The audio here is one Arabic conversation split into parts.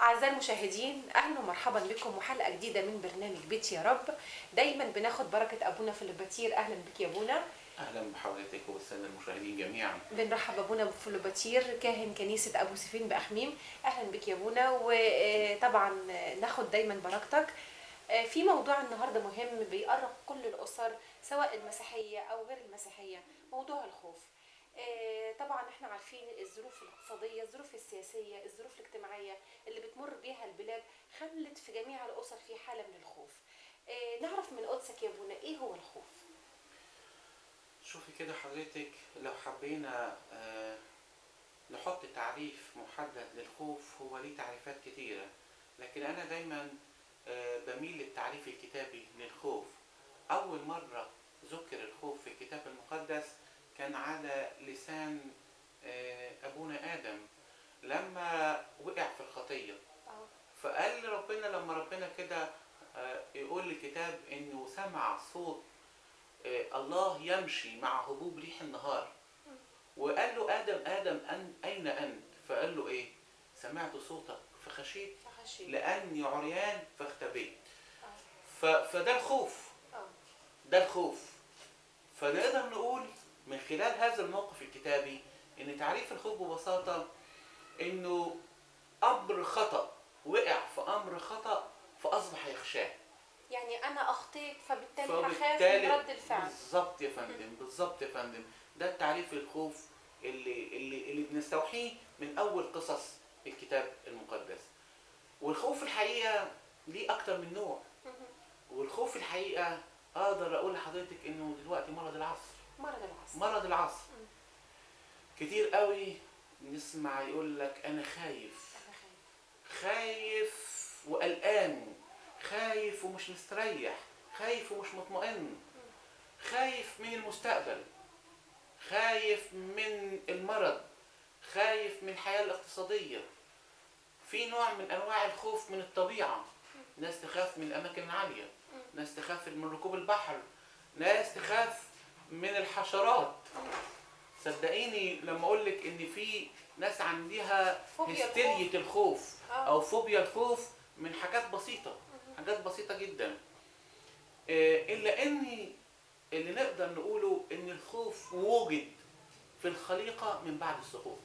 أعزائي المشاهدين، أهلا ومرحبا بكم وحلقة جديدة من برنامج بيت يا رب. دايما بناخد بركة أبونا فيلباتير. أهلا بك يا أبونا. اهلا بحضرتك وبالساده المشاهدين جميعا. بنرحب بأبونا فيلباتير كاهن كنيسة أبو سيفين بأخميم. أهلا بك يا أبونا، وطبعا ناخد دايما بركتك في موضوع النهاردة مهم بيقرب كل الأسر سواء المسيحية أو غير المسيحية، موضوع الخوف. طبعا احنا عارفين الظروف الاقتصادية، الظروف السياسية، الظروف الاجتماعية اللي بتمر بيها البلاد خلت في جميع الأسر في حالة من الخوف. نعرف من قدسك يا ابونا ايه هو الخوف؟ شوفي كده حضرتك، لو حبينا نحط تعريف محدد للخوف، هو ليه تعريفات كتيرة، لكن أنا دايما بميل للتعريف الكتابي للخوف. أول مرة ذكر الخوف في الكتاب المقدس كان على لسان أبونا آدم لما وقع في الخطية. فقال ربنا، لما ربنا كده يقول الكتاب إنه سمع صوت الله يمشي مع هبوب ريح النهار، وقال له آدم آدم أين أنت؟ فقال له إيه؟ سمعت صوتك فخشيت لأني عريان فاختبيت. فده الخوف، ده الخوف. فنقدر نقول من خلال هذا الموقف الكتابي إن تعريف الخوف ببساطة إنه أمر خطأ وقع في أمر خطأ فأصبح يخشاه. يعني أنا أخطيت فبالتالي هخاف من رد الفعل. بالظبط يا فندم، بالظبط يا فندم. ده التعريف الخوف اللي بنستوحيه من أول قصص الكتاب المقدس. والخوف الحقيقة ليه أكتر من نوع، والخوف الحقيقة أقدر أقول لحضرتك إنه دلوقتي مرض العصر. مرض العصر. كتير قوي نسمع يقول لك أنا خايف، خايف وقلقان، خايف ومش مستريح، خايف ومش مطمئن، خايف من المستقبل، خايف من المرض، خايف من الحياة الاقتصادية. في نوع من أنواع الخوف من الطبيعة، ناس تخاف من الأماكن العالية، ناس تخاف من ركوب البحر، ناس تخاف من الحشرات. صدقيني لما أقولك إن في ناس عندها هستيرية الخوف أو فوبيا الخوف من حاجات بسيطة، حاجات بسيطة جدا. إلا إن اللي نقدر نقوله إن الخوف وجد في الخليقة من بعد السقوط.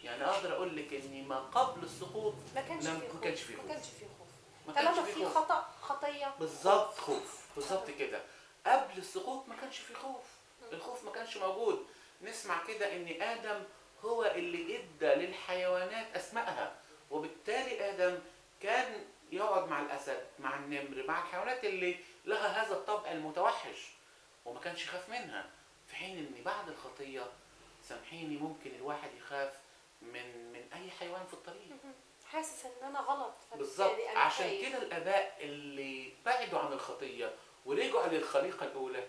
يعني أقدر أقول لك إن ما قبل السقوط ما كانش فيه خوف. طالما في خطية بالظبط خوف، بالظبط كده. قبل السقوط ما كانش فيه خوف، الخوف ما كانش موجود. نسمع كده إن آدم هو اللي إدى للحيوانات أسمائها، وبالتالي آدم كان يقعد مع الأسد، مع النمر، مع الحيوانات اللي لها هذا الطبع المتوحش، وما كانش يخاف منها. في حين إن بعد الخطية سامحيني ممكن الواحد يخاف من أي حيوان في الطريق، حاسس إن أنا غلط. بالظبط. عشان كده الآباء اللي بعدوا عن الخطية ورجعوا للخليقة الأولى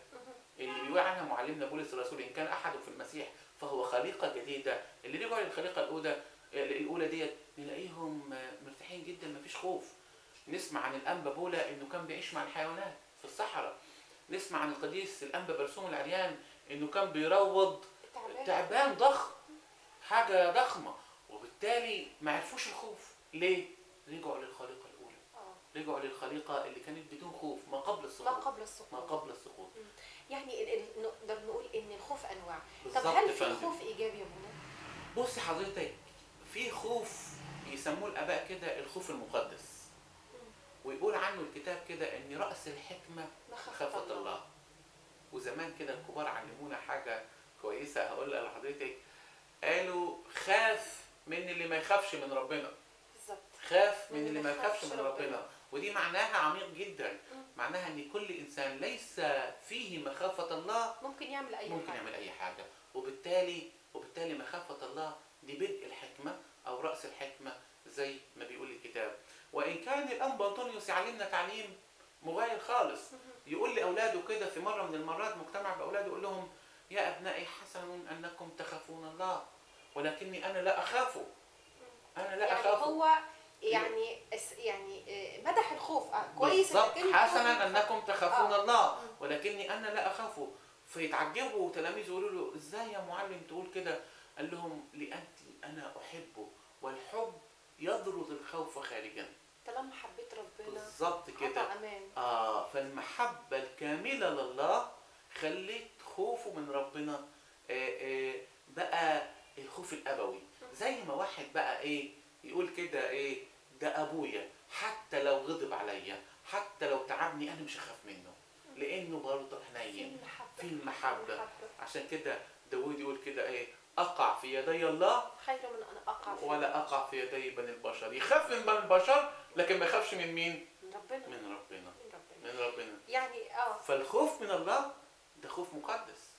اللي بيقول عنها معلمنا بولس الرسول إن كان أحد في المسيح فهو خليقة جديدة، اللي رجعوا للخليقة الأولى ديت نلاقيهم مرتاحين جدا، مفيش خوف. نسمع عن الأنبا بولا إنه كان بيعيش مع الحيوانات في الصحراء. نسمع عن القديس الأنبا برسوم العريان إنه كان بيروض تعبان ضخم، حاجة ضخمة، وبالتالي ما عرفوش الخوف. ليه؟ رجعوا للخليقة الأولى، رجعوا للخليقة اللي كانت بدون خوف ما قبل السقوط. يعني نقدر نقول إن الخوف أنواع. طب هل في خوف إيجابي يا ابونا؟ بصي حضرتك، في خوف يسموه الآباء كده الخوف المقدس، ويقول عنه الكتاب كده إن رأس الحكمة مخافة الله. وزمان كده الكبار علمونا حاجة كويسة هقولها لحضرتك، قالوا خاف من اللي ما يخافش من ربنا. خاف من اللي ما يخافش من ربنا، ودي معناها عميق جدا. معناها ان كل انسان ليس فيه مخافة الله ممكن يعمل اي حاجة. وبالتالي مخافة الله دي بدء الحكمة او رأس الحكمة زي ما بيقول الكتاب. وان كان الانبا انطونيوس يعلمنا تعليم مغاير خالص، يقول لاولاده كده في مرة من المرات مجتمع باولاده، يقول لهم يا ابنائي حسن انكم تخافون الله ولكني انا لا اخافه. انا لا اخافه. هو يعني مدح الخوف كويس. بالظبط، حسنا انكم تخافون الله ولكني انا لا اخافه. فيتعجبوا تلاميذه يقولوا له ازاي يا معلم تقول كده؟ قال لهم لأني انا احبه والحب يطرد الخوف خارجا. طالما حبيت ربنا بالظبط كده. عطى امان. فالمحبة الكاملة لله خليت خوفه من ربنا بقى الخوف الأبوي. زي ما واحد بقى يقول كده ده أبويا، حتى لو غضب عليا، حتى لو تعبني أنا مش هخاف منه، لأنه برضه في حنين المحبة. في المحبة. عشان كده داود يقول كده أقع في يدي الله خير من أن أقع في ولا أقع في يدي بني البشر. يخاف من بني البشر لكن ما يخافش من مين؟ من ربنا. من ربنا. من ربنا. من ربنا. يعني فالخوف من الله ده خوف مقدس،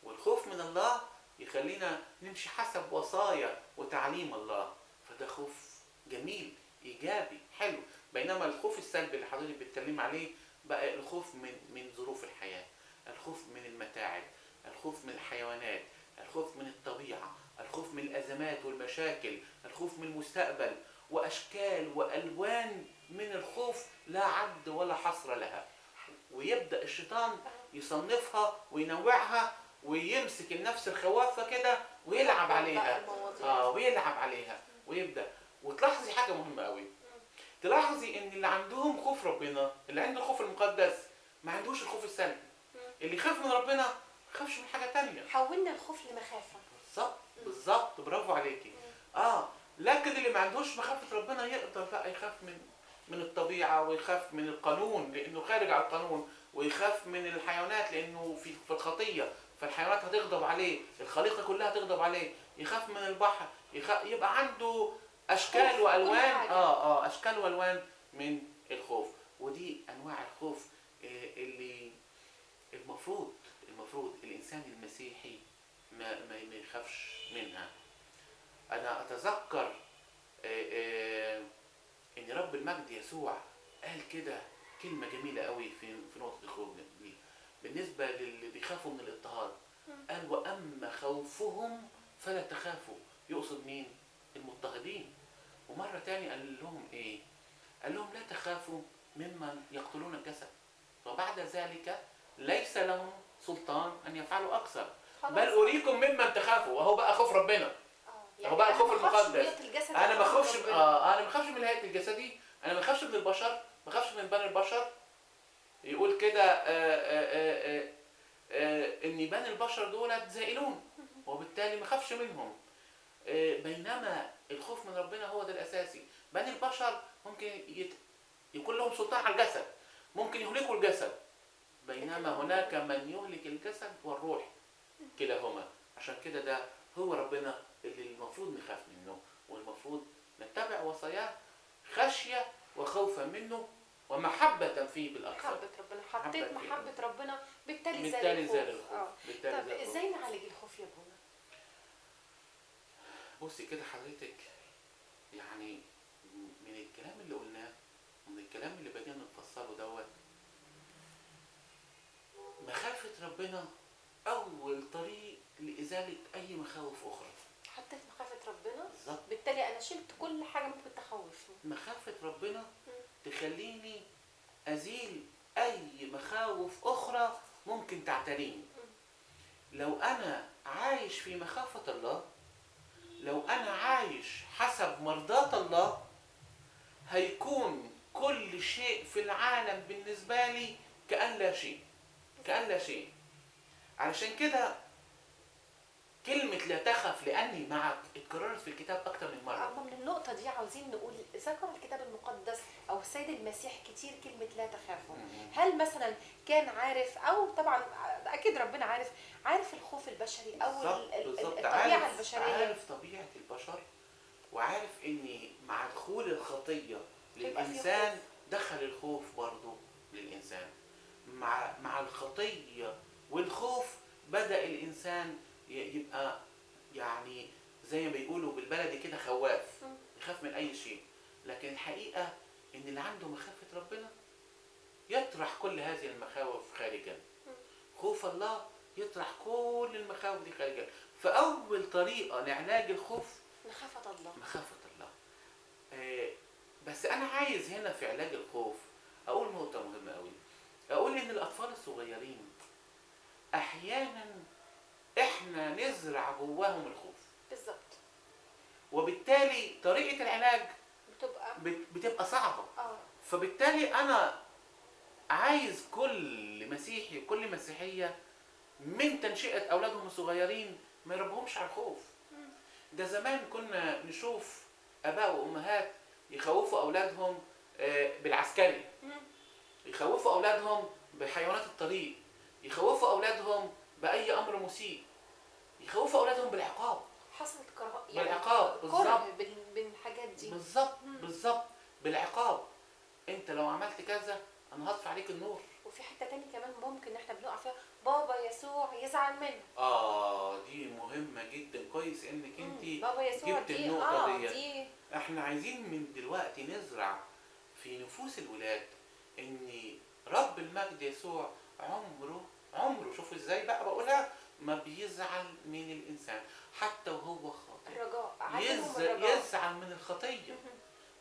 والخوف من الله يخلينا نمشي حسب وصايا وتعليم الله، فده خوف جميل ايجابي حلو. بينما الخوف السلبي اللي حضرتك بتتكلم عليه بقى الخوف من ظروف الحياه، الخوف من المتاعب، الخوف من الحيوانات، الخوف من الطبيعه، الخوف من الازمات والمشاكل، الخوف من المستقبل، واشكال والوان من الخوف لا عد ولا حصر لها. ويبدأ الشيطان يصنفها وينوعها ويمسك النفس الخوافة كده ويلعب عليها. ويلعب عليها ويبدأ. وتلاحظي حاجة مهمة قوي، تلاحظي ان اللي عندهم خوف ربنا، اللي عنده الخوف المقدس، ما عندوش الخوف السلبي. اللي يخاف من ربنا ما يخافش من حاجة تانية. حولنا الخوف لمخافة. بالظبط بالظبط، برافو عليكي. لكن اللي ما عندوش مخافة ربنا يقدر بقى يخاف من الطبيعة، ويخاف من القانون لأنه خارج على القانون، ويخاف من الحيوانات لأنه في الخطية، فالحيوانات هتغضب عليه، الخليقة كلها هتغضب عليه. يخاف من البحر، يبقى عنده أشكال وألوان. أشكال وألوان من الخوف. ودي أنواع الخوف اللي المفروض الإنسان المسيحي ما يخافش منها. أنا أتذكر ان رب المجد يسوع قال كده كلمة جميلة قوي في نقطة الخوف دي بالنسبة للي بيخافوا من الاضطهاد. قال وأما خوفهم فلا تخافوا. يقصد مين؟ المضطهدين. ومرة تاني قال لهم قال لهم لا تخافوا ممن يقتلون الجسد وبعد ذلك ليس لهم سلطان أن يفعلوا أكثر، بل أريكم ممن تخافوا. وهو بقى خوف ربنا. هو بقى الخوف المقدس. انا ما اخافش انا ما اخافش من الهيئه الجسدي، انا ما اخافش من البشر، ما اخافش من بني البشر. يقول كده ان بني البشر دول زائلون، وبالتالي ما اخافش منهم. بينما الخوف من ربنا هو ده الاساسي. بني البشر ممكن يكون لهم سلطان على الجسد، ممكن يهلكوا الجسد، بينما هناك من يهلك الجسد والروح كلاهما. عشان كده ده هو ربنا اللي المفروض نخاف منه، والمفروض نتبع وصاياه خشية وخوفا منه ومحبة فيه بالأكثر. محبة ربنا، حطيت محبة ربنا بالتالي زال الخوف. طب ازاي نعالج الخوف يا ابونا؟ بصي كده حضرتك، يعني من الكلام اللي قلناه ومن الكلام اللي بدينا نفصله دوت، مخافة ربنا أول طريق لإزالة أي مخاوف أخرى. حطيت مخافة ربنا بالظبط، بالتالي أنا شلت كل حاجة ممكن تخوفني. مخافة ربنا تخليني أزيل أي مخاوف أخرى ممكن تعتريني. لو أنا عايش في مخافة الله، لو أنا عايش حسب مرضاة الله، هيكون كل شيء في العالم بالنسبة لي كأن لا شيء، كأن لا شيء. علشان كده كلمة لا تخف لأني معك اتكررت في الكتاب أكتر من مرة. من النقطة دي عاوزين نقول ذكر الكتاب المقدس أو السيد المسيح كتير كلمة لا تخافوا. هل مثلا كان عارف، أو طبعا أكيد ربنا عارف الخوف البشري أو الطبيعة البشرية؟ عارف طبيعة البشر، وعارف إن مع دخول الخطية للإنسان دخل الخوف برضه للإنسان. مع الخطية والخوف بدأ الإنسان يبقى يعني زي ما بيقولوا بالبلدي كده خواف، يخاف من أي شيء. لكن الحقيقة إن اللي عنده مخافة ربنا يطرح كل هذه المخاوف خارجا. خوف الله يطرح كل المخاوف دي خارجا. فأول طريقة لعلاج الخوف مخافة الله. مخافة الله. بس أنا عايز هنا في علاج الخوف أقول نقطة مهمة قوي. أقول إن الأطفال الصغيرين أحيانا إحنا نزرع جواهم الخوف. بالظبط. وبالتالي طريقة العلاج بتبقى صعبة. اه فبالتالي انا عايز كل مسيحي وكل مسيحية من تنشئة اولادهم الصغيرين ما يربهمش على الخوف. ده زمان كنا نشوف اباء وامهات يخوفوا اولادهم بالعسكري، يخوفوا اولادهم بحيوانات الطريق، يخوفوا اولادهم باي امر مسيء، يخوفوا اولادهم بالعقاب. حصلت بالعقاب بالظبط. كره بين الحاجات دي. بالظبط بالعقاب. انت لو عملت كذا انا هطفي عليك النور. وفي حته تانية كمان ممكن احنا بنقع فيها، بابا يسوع يزعل منه. دي مهمة جدا، كويس انك انت بابا يسوع جبت دي النقطة دي احنا عايزين من دلوقتي نزرع في نفوس الولاد ان رب المجد يسوع عمره شوفوا ازاي بقى بقولها، ما بيزعل من الانسان حتى وهو خاطئ. الرجاء، علمهم الرجاء. يزعل من الخطية.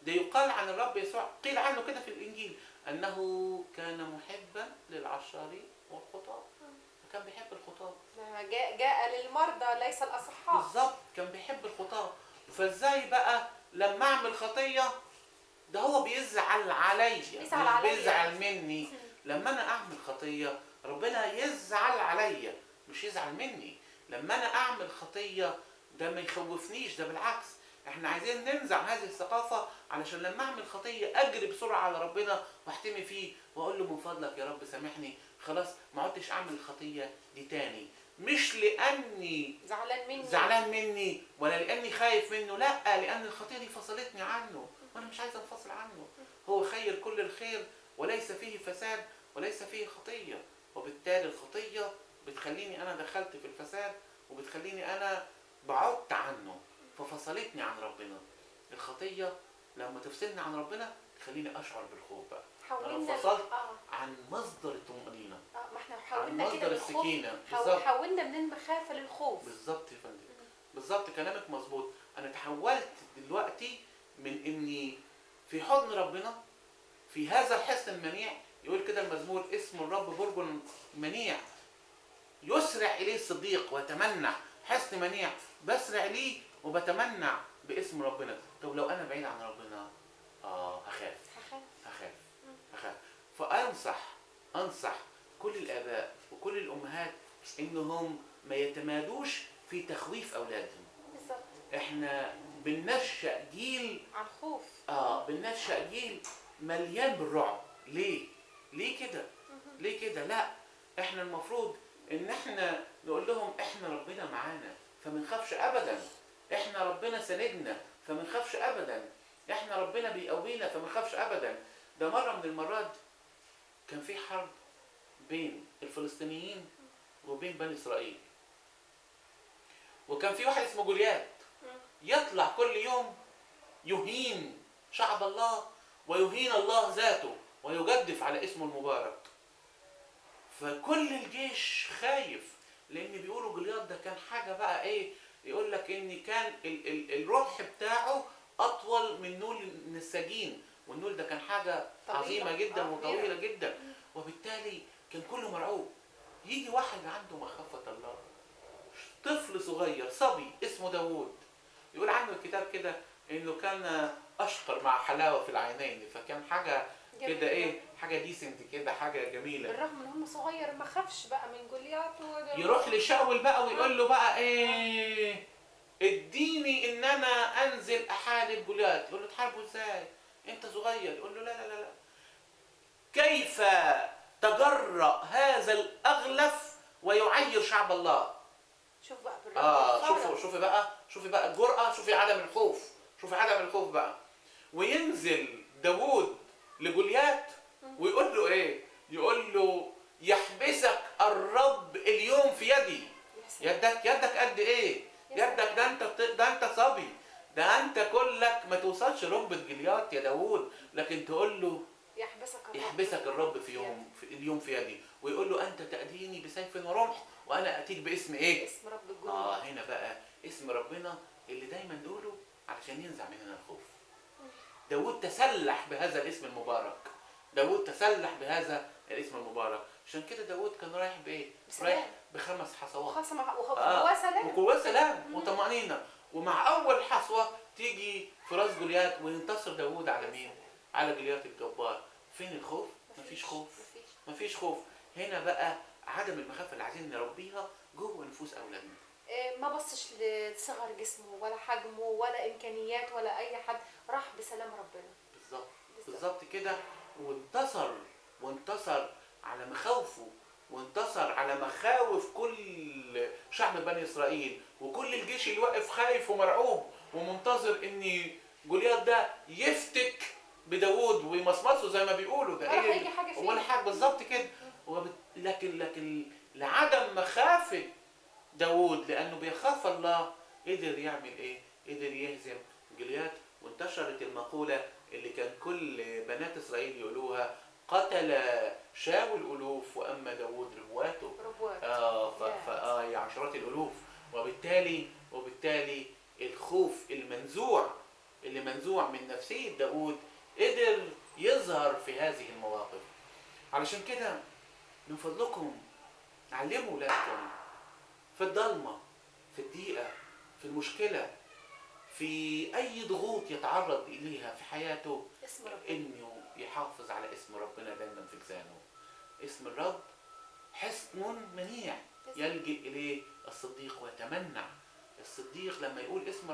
ده يقال عن الرب يسوع، قيل عنه كده في الانجيل انه كان محبا للعشارين والخطاة. كان بيحب الخطاة. جاء للمرضى ليس الاصحاء. بالظبط، كان بيحب الخطاة. فازاي بقى لما اعمل خطية ده هو بيزعل عليا مش بيزعل مني. لما انا اعمل خطية ربنا يزعل عليا مش يزعل مني. لما انا اعمل خطية ده ما يخوفنيش، ده بالعكس. احنا عايزين ننزع هذه الثقافة علشان لما اعمل خطية اجري بسرعة على ربنا واحتمي فيه واقول له من فضلك يا رب سامحني، خلاص ما عدتش اعمل الخطية دي تاني. مش لاني زعلان مني ولا لاني خايف منه، لا، لان الخطية دي فصلتني عنه وانا مش عايز انفصل عنه. هو خير كل الخير وليس فيه فساد وليس فيه خطية، وبالتالي الخطية بتخليني انا دخلت في الفساد وبتخليني انا بعدت عنه ففصلتني عن ربنا. الخطية لما تفصلني عن ربنا تخليني اشعر بالخوف بقى. انا انفصلت عن مصدر الطمأنينة. ما احنا حولنا كده مصدر السكينة. حولنا من المخافة للخوف. بالظبط يا فندم. بالظبط كلامك مظبوط. انا تحولت دلوقتي من اني في حضن ربنا في هذا الحصن المنيع. يقول كده المزمور اسم الرب برج منيع يسرع اليه الصديق ويتمنع. حصن منيع بسرع ليه وبتمنع باسم ربنا. طب لو انا بعيد عن ربنا هخاف. فانصح كل الاباء وكل الامهات انهم ما يتمادوش في تخويف اولادهم. بالظبط. احنا بننشأ جيل عن خوف. بننشأ جيل مليان بالرعب. ليه كده؟ لا، احنا المفروض ان احنا نقول لهم احنا ربنا معانا فما نخافش ابدا، احنا ربنا سندنا فما نخافش ابدا، احنا ربنا بيقوينا فما نخافش ابدا. ده مرة من المرات كان في حرب بين الفلسطينيين وبين بني اسرائيل، وكان في واحد اسمه جوليات يطلع كل يوم يهين شعب الله ويهين الله ذاته ويجدف على اسمه المبارك. فكل الجيش خايف لان بيقولوا جوليات ده كان حاجه بقى ايه، يقول لك ان كان الرمح بتاعه اطول من نول النساجين، والنول ده كان حاجه عظيمه جدا وطويله جدا، وبالتالي كان كله مرعوب. يجي واحد عنده مخافه الله، طفل صغير صبي اسمه داوود، يقول عنه الكتاب كده انه كان اشقر مع حلاوه في العينين، فكان حاجه كده ايه، حاجه ديسنت كده، حاجه جميله. بالرغم ان هم صغير ما خافش بقى من جوليات يروح لشاول بقى ويقول له بقى ايه، اديني ان انا انزل احارب جوليات. يقول له تحاربه ازاي انت صغير؟ يقول له لا كيف تجرأ هذا الاغلف ويعير شعب الله. شوف بقى شوفي بقى الجرأة، شوفي عدم الخوف بقى. وينزل داوود لجوليات ويقول له ايه، يقول له يحبسك الرب اليوم في يدي. يدك قد ايه؟ يدك ده انت صبي، ده انت كلك ما توصلش ركبة جوليات يا داوود، لكن تقول له يحبسك الرب اليوم في يدي، ويقول له انت تأتيني بسيف ورمح وانا اتيك باسم ايه؟ اسم رب الجنود. هنا بقى اسم ربنا اللي دايما نقوله علشان ينزع مننا الخوف. داوود تسلح بهذا الاسم المبارك. عشان كده داوود كان رايح بايه؟ رايح ب5 حصوات. وقوة سلام وطمأنينة. ومع اول حصوة تيجي في راس جوليات وينتصر داوود على مين؟ على جوليات الجبار. فين الخوف؟ مفيش خوف. مفيش خوف. هنا بقى عدم المخافه اللي عايزين نربيها جوه نفوس اولادنا. ما بصش لصغر جسمه ولا حجمه ولا امكانيات ولا اي حد، راح بسلام ربنا. بالظبط. بالظبط كده. وانتصر على مخاوفه، وانتصر على مخاوف كل شعب بني اسرائيل، وكل الجيش اللي واقف خايف ومرعوب ومنتظر ان جوليات ده يفتك بداوود ويمصمصه زي ما بيقولوا. ده ولا ايه هيجي حاجه فيه ولا حاجه. بالظبط كده. لكن لعدم مخافه داوود، لانه بيخاف الله، قدر يعمل ايه؟ قدر يهزم جوليات. وانتشرت المقوله اللي كان كل بنات اسرائيل يقولوها: قتل شاول الالوف واما داوود ربواته. ربوات. هي عشرات الالوف. وبالتالي الخوف اللي منزوع من نفسيه داوود قدر يظهر في هذه المواقف. علشان كده من فضلكم علموا ولادكم في الضلمه، في الضيقه، في المشكله، في اي ضغوط يتعرض اليها في حياته، اسم ربنا. انه يحافظ على اسم ربنا دايما في لسانه. اسم الرب حصن منيع يلجئ اليه الصديق ويتمنع. الصديق لما يقول اسم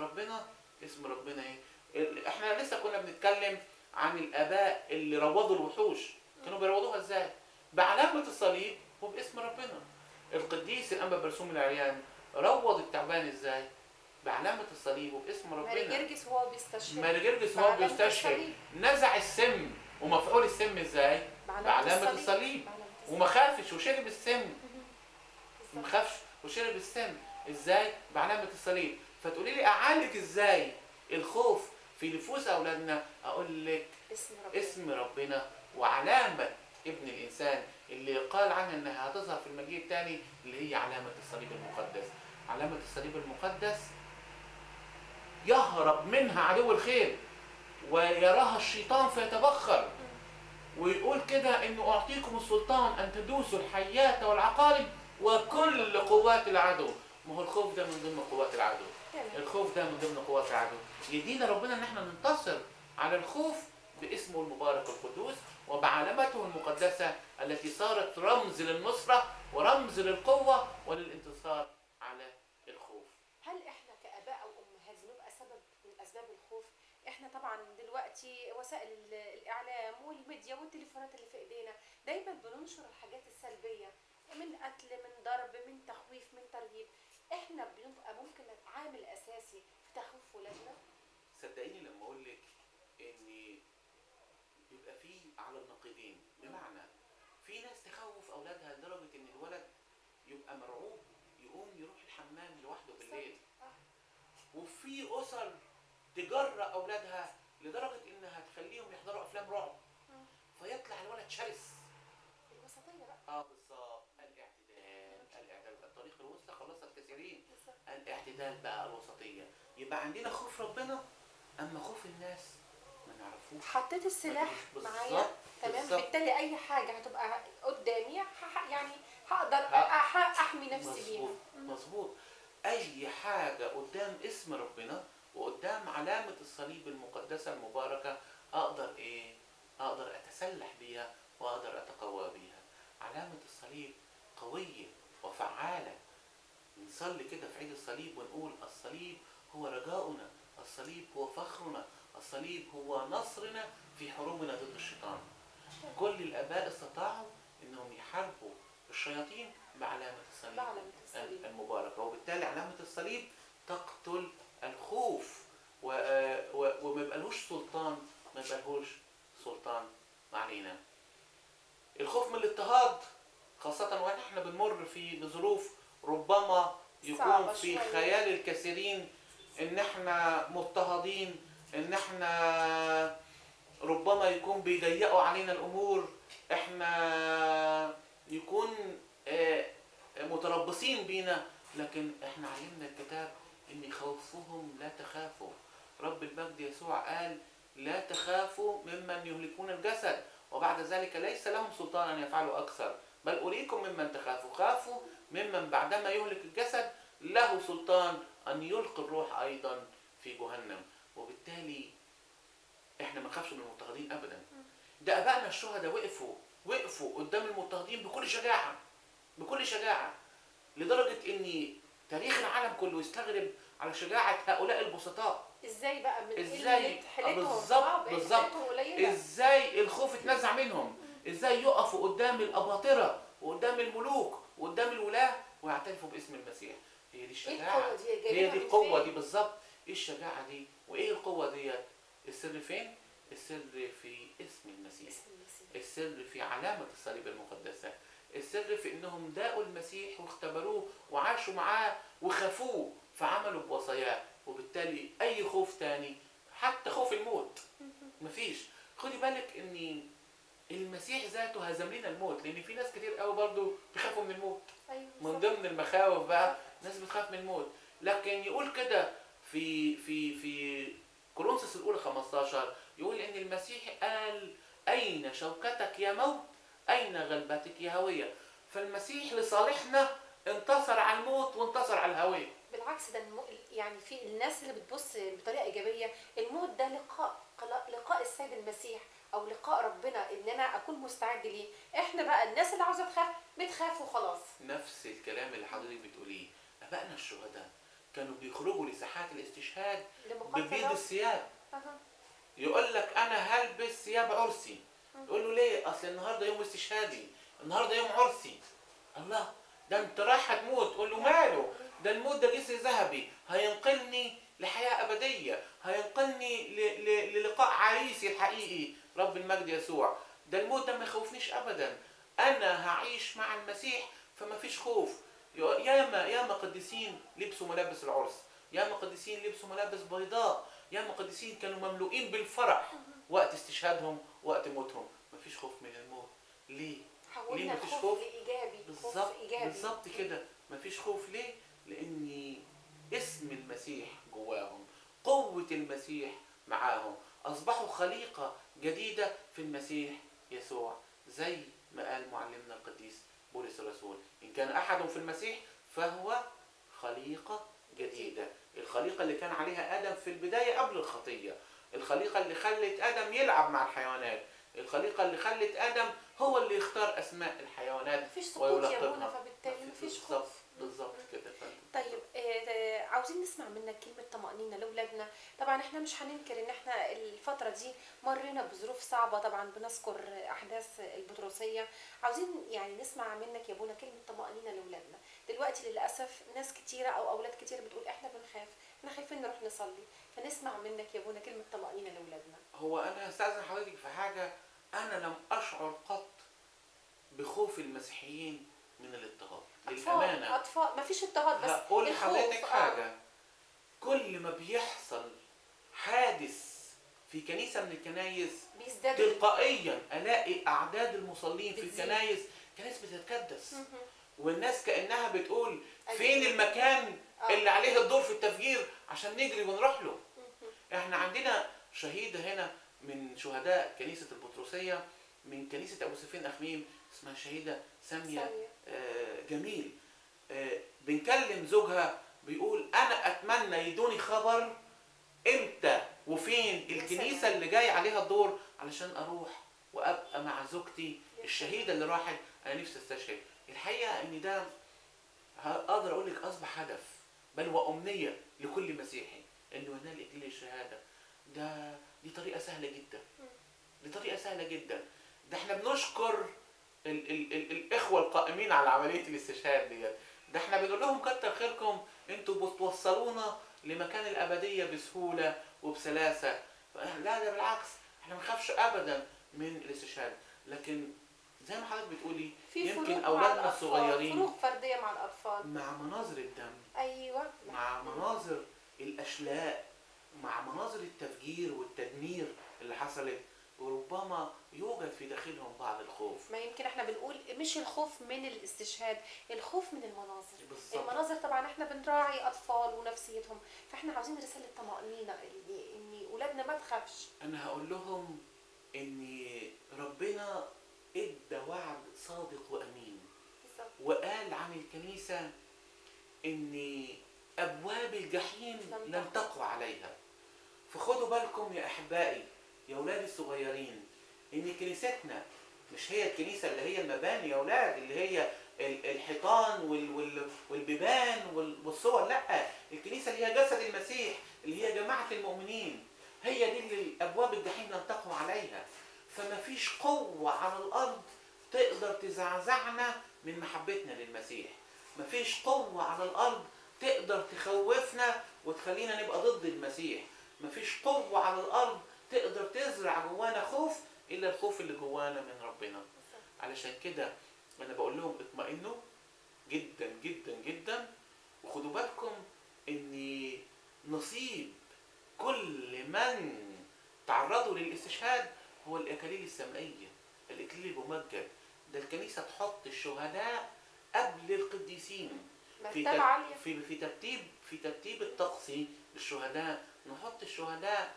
ربنا ايه؟ احنا لسه كنا بنتكلم عن الاباء اللي روضوا الوحوش. كانوا بيروضوها ازاي؟ بعلامه الصليب وباسم ربنا. القديس الانبا برسوم العريان روض التعبان ازاي؟ بعلامة الصليب وباسم ربنا. ماري جرجس وهو بيستشهد. نزع السم. ومفعول السم ازاي؟ بعلامة الصليب. وما خافش وشرب السم. ما خافش وشرب السم ازاي؟ بعلامة الصليب. فتقولي لي اعالج ازاي الخوف في نفوس اولادنا؟ اقول لك اسم ربنا وعلامة ابن الانسان اللي قال عنها انها هتظهر في المجيء الثاني، اللي هي علامة الصليب المقدس. علامة الصليب المقدس يهرب منها عدو الخير ويراها الشيطان فيتبخر، ويقول كده انه اعطيكم السلطان ان تدوسوا الحيات والعقارب وكل قوات العدو. ما هو الخوف ده من ضمن قوات العدو. الخوف ده من ضمن قوات العدو. يدينا ربنا ان احنا ننتصر على الخوف باسمه المبارك القدوس وبعلامته المقدسة التي صارت رمز للنصرة ورمز للقوة وللانتصار على الخوف. هل احنا كآباء او امهات بنبقى سبب من اسباب الخوف؟ احنا طبعا دلوقتي وسائل الاعلام والميديا والتليفونات اللي في ايدينا دايما بننشر الحاجات السلبية، من قتل، من ضرب، من تخويف، من ترهيب. احنا بنبقى ممكن عامل اساسي في تخويف ولادنا. صدقيني لما اقول لك ان بيبقى فيه على النقيضين، بمعنى في ناس تخوف اولادها لدرجه ان الولد يبقى مرعوب يقوم يروح الحمام لوحده بالليل. وفي اسر تجرأ اولادها لدرجه انها تخليهم يحضروا افلام رعب فيطلع الولد شرس. الوسطيه بقى. بالظبط. الاعتدال الطريق الوسطى خلصها الكثيرين. الاعتدال بقى الوسطيه. يبقى عندنا خوف ربنا، اما خوف الناس ما نعرفوش. حطيت السلاح معايا تمام، بالتالي اي حاجه هتبقى قدامي يعني هقدر احمي نفسي بيها. مظبوط. اي حاجه قدام اسم ربنا وقدام علامه الصليب المقدسه المباركه اقدر اتسلح بيها واقدر اتقوى بيها. علامه الصليب قويه وفعاله. نصلي كده في عيد الصليب ونقول الصليب هو رجاؤنا، الصليب هو فخرنا، الصليب هو نصرنا في حروبنا ضد الشيطان. كل الآباء استطاعوا انهم يحاربوا الشياطين بعلامة الصليب المباركة. وبالتالي علامة الصليب تقتل الخوف وما يبقالهوش سلطان علينا. الخوف من الاضطهاد خاصة واحنا بنمر بظروف ربما يكون في خيال الكثيرين ان احنا مضطهدين، ان احنا ربما يكون بيضيقوا علينا الامور، احنا يكون متربصين بينا. لكن احنا علمنا الكتاب ان خوفهم لا تخافوا. رب المجد يسوع قال لا تخافوا ممن يهلكون الجسد وبعد ذلك ليس لهم سلطان ان يفعلوا اكثر، بل اريكم ممن تخافوا. خافوا ممن بعدما يهلك الجسد له سلطان ان يلقي الروح ايضا في جهنم. وبالتالي احنا ما نخافش من المضطهدين ابدا. ده ابائنا الشهداء وقفوا قدام المضطهدين بكل شجاعه، بكل شجاعه، لدرجه ان تاريخ العالم كله يستغرب على شجاعه هؤلاء البسطاء. ازاي بقى من ازاي قلة حيلتهم؟ بالظبط بقت بالظبط حيلتهم قليلة. ازاي الخوف اتنزع منهم، ازاي يقفوا قدام الاباطره وقدام الملوك وقدام الولاه ويعترفوا باسم المسيح. هي دي ايه الشجاعه، القوة دي؟ هي جايبينها دي من القوه فين؟ دي بالظبط. ايه الشجاعه دي وايه القوه دي؟ السر فين؟ السر في اسم المسيح، اسم المسيح. السر في علامه الصليب المقدسه، السر في انهم داقوا المسيح واختبروه وعاشوا معاه وخافوه فعملوا بوصاياه، وبالتالي اي خوف تاني حتى خوف الموت مفيش. خدي بالك ان المسيح ذاته هزم لنا الموت، لان في ناس كتير قوي برضو بيخافوا من الموت. ايوه من صح. ضمن المخاوف بقى ناس بتخاف من الموت، لكن يقول كده في كورنثوس الاولى 15 يقول ان المسيح قال اين شوكتك يا موت، اين غلبتك يا هويه. فالمسيح لصالحنا انتصر على الموت وانتصر على الهويه. بالعكس، ده يعني في الناس اللي بتبص بطريقة إيجابية، الموت ده لقاء السيد المسيح أو لقاء ربنا، إن أنا أكون مستعد ليه. إحنا بقى الناس اللي عاوزة تخاف بتخاف وخلاص. نفس الكلام اللي حضرتك بتقوليه، ابائنا الشهداء كانوا بيخرجوا لساحات الاستشهاد ببيض الثياب. يقول لك انا هلبس ثياب عرسي، يقول له ليه؟ اصل النهارده يوم استشهادي، النهارده يوم عرسي. الله، ده انت رايح هتموت. قول له ماله، ده الموت ده جسر ذهبي هينقلني لحياه ابديه، هينقلني للقاء عريسي الحقيقي رب المجد يسوع. ده الموت ده ما يخوفنيش ابدا، انا هعيش مع المسيح فما فيش خوف. ياما قديسين لبسوا ملابس العرس، ياما قديسين لبسوا ملابس بيضاء، ياما قديسين كانوا مملوئين بالفرح وقت استشهادهم وقت موتهم. مفيش خوف من الموت. ليه؟ حولنا مفيش الخوف خوف؟ لإيجابي. خوف بالظبط إيجابي. بالظبط كده، مفيش خوف. ليه؟ لأن اسم المسيح جواهم، قوة المسيح معاهم، أصبحوا خليقة جديدة في المسيح يسوع. زي ما قال معلمنا القديس بولس الرسول، إن كان أحد في المسيح فهو خليقة جديدة. الخليقة اللي كان عليها آدم في البداية قبل الخطية، الخليقة اللي خلت آدم يلعب مع الحيوانات، الخليقة اللي خلت آدم هو اللي يختار أسماء الحيوانات مفيش سقوط يا بونا، ويلقبها. فبالتالي مفيش خوف. بالظبط بالظبط كده. طيب عاوزين نسمع منك كلمة طمأنينة لأولادنا. طبعا احنا مش هننكر ان احنا الفترة دي مرينا بظروف صعبة، طبعا بنذكر أحداث البطرسية. عاوزين يعني نسمع منك يا بونا كلمة طمأنينة لأولادنا. دلوقتي للأسف ناس كتيرة أو أولاد كتيرة بتقول احنا بنخاف، احنا خايفين نروح نصلي. فنسمع منك يا بونا كلمة طمأنينة لأولادنا. هو أنا هستأذن حضرتك في حاجة، أنا لم أشعر قط بخوف المسيحيين من الاضطهاد للأمانة. أطفال مفيش اضطهاد، بس هقول لحضرتك الخوف. حاجة، كل ما بيحصل حادث في كنيسة من الكنايس بيزداد تلقائيا ألاقي أعداد المصلين في بتزيد. الكنايس بتتكدس، والناس كأنها بتقول أيوة. فين المكان اللي عليه الدور في التفجير عشان نجري ونروح له. احنا عندنا شهيدة هنا من شهداء كنيسة البطرسية من كنيسة أبو سفين أخميم، اسمها الشهيدة سامية جميل. بنكلم زوجها بيقول أنا أتمنى يدوني خبر إمتى وفين الكنيسة اللي جاي عليها الدور علشان أروح وأبقى مع زوجتي الشهيدة اللي راحت. أنا نفسي أستشهد. الحقيقة إن ده أقدر أقول لك أصبح هدف بل وأمنية لكل مسيحي إنه ينال إكليل الشهادة. دي طريقة سهلة جدا، دي طريقة سهلة جدا. ده احنا بنشكر الإخوة القائمين على عملية الاستشهاد ديت. ده احنا بنقول لهم كتر خيركم، انتوا بتوصلونا لمكان الأبدية بسهولة وبسلاسة. لا ده بالعكس، احنا ما نخافش أبدا من الاستشهاد. لكن زي ما حضرتك بتقولي يمكن أولادنا الصغيرين فروق فردية مع الأطفال، مع مناظر الدم، أيوة، مع مناظر الأشلاء، مع مناظر التفجير والتدمير اللي حصلت، وربما يوجد في داخلهم بعض الخوف. ما يمكن احنا بنقول مش الخوف من الاستشهاد، الخوف من المناظر. بالظبط. المناظر طبعا احنا بنراعي أطفال ونفسيتهم، فاحنا عاوزين رسالة طمأنينة ان أولادنا ما تخافش. أنا هقول لهم إن ربنا إدى وعد صادق وأمين، بالظبط. وقال عن الكنيسة إن أبواب الجحيم لن تقوى عليها. فخدوا بالكم يا احبائي يا اولادي الصغيرين، ان كنيستنا مش هي الكنيسه اللي هي المباني يا اولاد، اللي هي الحيطان والبيبان والصور. لا، الكنيسه اللي هي جسد المسيح، اللي هي جماعه المؤمنين، هي دي اللي ابواب الجحيم لن تقوى عليها. فما فيش قوه على الارض تقدر تزعزعنا من محبتنا للمسيح. ما فيش قوه على الارض تقدر تخوفنا وتخلينا نبقى ضد المسيح. مفيش قوة على الأرض تقدر تزرع جوانا خوف إلا الخوف اللي جوانا من ربنا. علشان كده أنا بقول لهم اطمئنوا جدا جدا جدا، وخدوا بالكم إن نصيب كل من تعرضوا للاستشهاد هو الأكاليل السمائية، الإكليل الممجد. ده الكنيسة تحط الشهداء قبل القديسين مرتبة عالية. في ترتيب الطقسي للشهداء. نحط الشهداء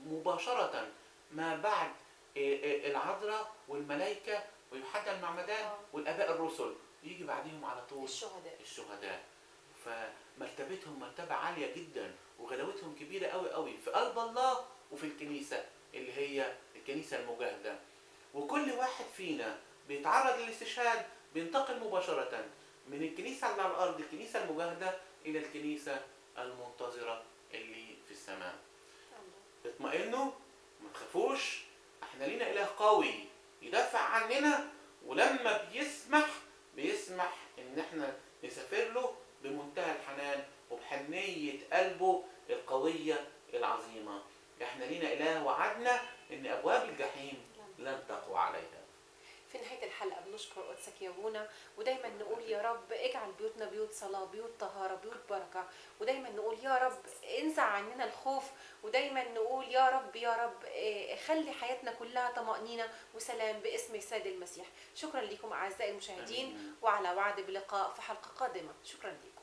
مباشرة ما بعد العذراء والملائكة ويوحنا المعمدان والآباء الرسل، يجي بعدهم على طول الشهداء. فمرتبتهم مرتبة عالية جدا وغلاوتهم كبيرة قوي قوي في قلب الله وفي الكنيسة اللي هي الكنيسة المجاهدة. وكل واحد فينا بيتعرض للاستشهاد بينتقل مباشرة من الكنيسة اللي على الأرض، الكنيسة المجاهدة، إلى الكنيسة المنتظرة اللي في السماء. اطمئنوا، ما تخافوش، احنا لينا إله قوي يدافع عننا، ولما بيسمح إن احنا نسافر له بمنتهى الحنان وبحنية قلبه القوية العظيمة. احنا لينا إله وعدنا إن أبواب الجحيم لن تقوى عليها. في نهاية الحلقة بنشكر قدسك يا ابونا، ودايما نقول يا رب اجعل بيوتنا بيوت صلاة، بيوت طهارة، بيوت بركة، ودايما نقول يا رب انزع عننا الخوف، ودايما نقول يا رب يا رب خلي حياتنا كلها طمأنينة وسلام باسم السيد المسيح. شكرا لكم أعزائي المشاهدين، وعلى وعد بلقاء في حلقة قادمة. شكرا لكم.